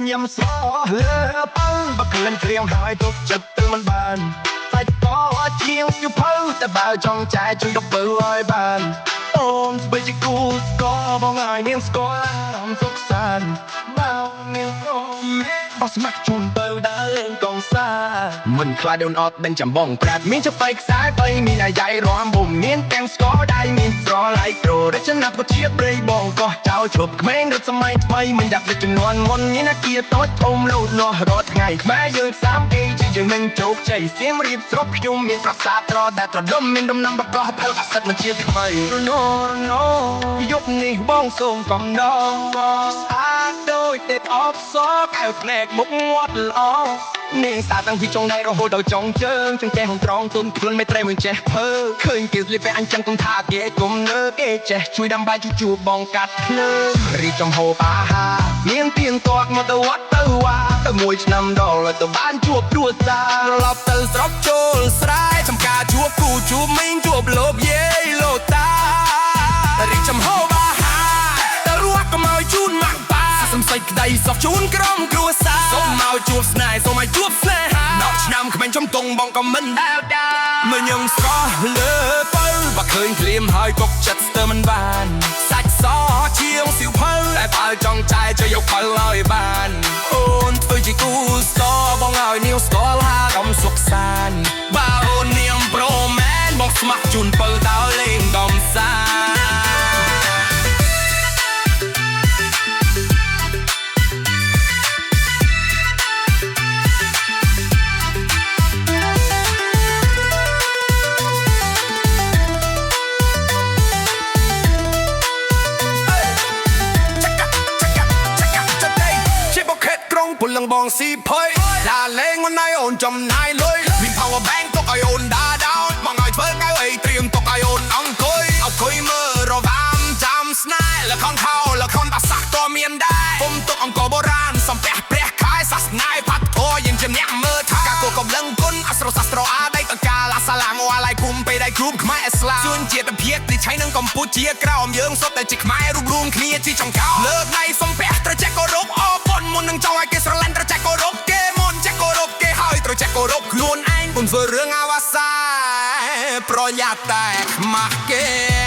ញ៉ាំស្អលើបើបើក្លិនក្រៀមហើយទុកចិត្តទៅមិនបានសាច់ក៏ជាងយូផៅតែបើចង់ចែកជួយទៅបើឲ្យបានអូនស្បែកជាគូស្គាល់បងឲ្យនាងស្គាល់អារម្មណ៍សុខសាន្តបើនាងអូបោះស្មាក់ជូនទៅដើរលេងកងសាមិនខ្លាចដូនអត់ដេញចាំបងប្រាប់មានចបៃខ្សែបីមានអាយ៉ៃរំពុំមានទាំងស្គរដៃមានស្រឡៃប្រូរចនាពុជាព្រៃបងកោះចៅជប់ក្មេងរត់សម័យថ្មីមិនដាក់លើចំនួនមុនមានអាគារតូចធំលូតលាស់រត់ថ្ងៃខ្មែរយើង3គេជាយើងនឹងជោគជ័យសៀមរាបស្រុកខ្ញុំមានប្រាសាទត្រដែលត្រដុំមានដំណាំបកោះផលផាសិតមិនជាថ្មីណូយប់នេះបងសូមកំដងស្អាតដូចទេពអបសរកៅភ្នែកមុខមាត់ល្អនាងសាតាំងពីចុងដៃរហូតដល់ចុងជើងចង្កេះក្នុងត្រង់ទុនខ្លួនមិនត្រេមមិនចេះភើឃើញគេស្លៀកពាក់អញ្ចឹងកុំថាគេគុំនើគេចេះជួយដាំបាយជួបងកាត់ភ្លើងរីកចំហូបអាហារមានទៀងទាត់មកទៅវត្តទៅវ៉ាទៅមួយឆ្នាំដល់ទៅបានជួបគ្រួសារត្រឡប់ទៅស្រុកចូលស្រែចំការជួបគូជួបមីងជួបលោកយាយលោកតារីកចំហូបអាហារទៅរស់កុំឲ្យជូនម៉ាក់ប៉ាសំស័យក្តីសោះជូនក្រុមគ្រួសារសូមមកជួបស្នេហ៍សូមឲ្យជួបស្នេហា10ឆ្នាំក្មេងចំទងបងក៏មិនដែលមើលញងស្រស់លើបើបើឃើញភ្លាមហើយទុកចិត្តស្ទើរមិនបានសាច់សជាងសៀវភៅតែបើចង់ចែកជួយយកផលឲ្យបានអូនធ្វើជាគូស្គរបងឲ្យនាងស្គាល់ហារំសុខសាន្តបើអូននាងប្រូមែនបងស្ម័គ្រជូនពៅតើលេងកំសាន្តពលឹងបងស៊ីភ័យឡាលេងមិនណៃអូនចំណាយលុយមាន power bank ទុកឲ្យអូនដើរដោនមកឲ្យធ្វើកៅអីត្រៀមទុកឲ្យអូនអង្គុយមើលរវាមចាំស្នេហ៍លខនខោលខនបាសាក់ក៏មានដែរពុំទុកអង្គបុរាណសំពះព្រះខែសាសនាផាត់ធរយើងជាអ្នកមើលថាការគោកំលឹងគុណអស្រោសាស្ត្រអាដៃតកាឡាសាឡាមអាឡៃគុំពេលដៃគ្រប់ខ្មែរឥស្លាមជួនជាតិភាពទីឆៃនឹងកម្ពុជាក្រោមយើងសុទ្ធតែជាខ្មែររួមរួមគ្នាជាចង្កោលើកដៃសំពះត្រជាគោរពអពុនមុននឹងចង់ឲ្យគេស្រឡាញ់ត្រជាគោរពគេមុនចេះគោរពគេហើយត្រជាគោរពខ្លួនឯងពុំធ្វើរឿងអាវ៉ាសាប្រយ័ត្នតែខ្មាស់គេ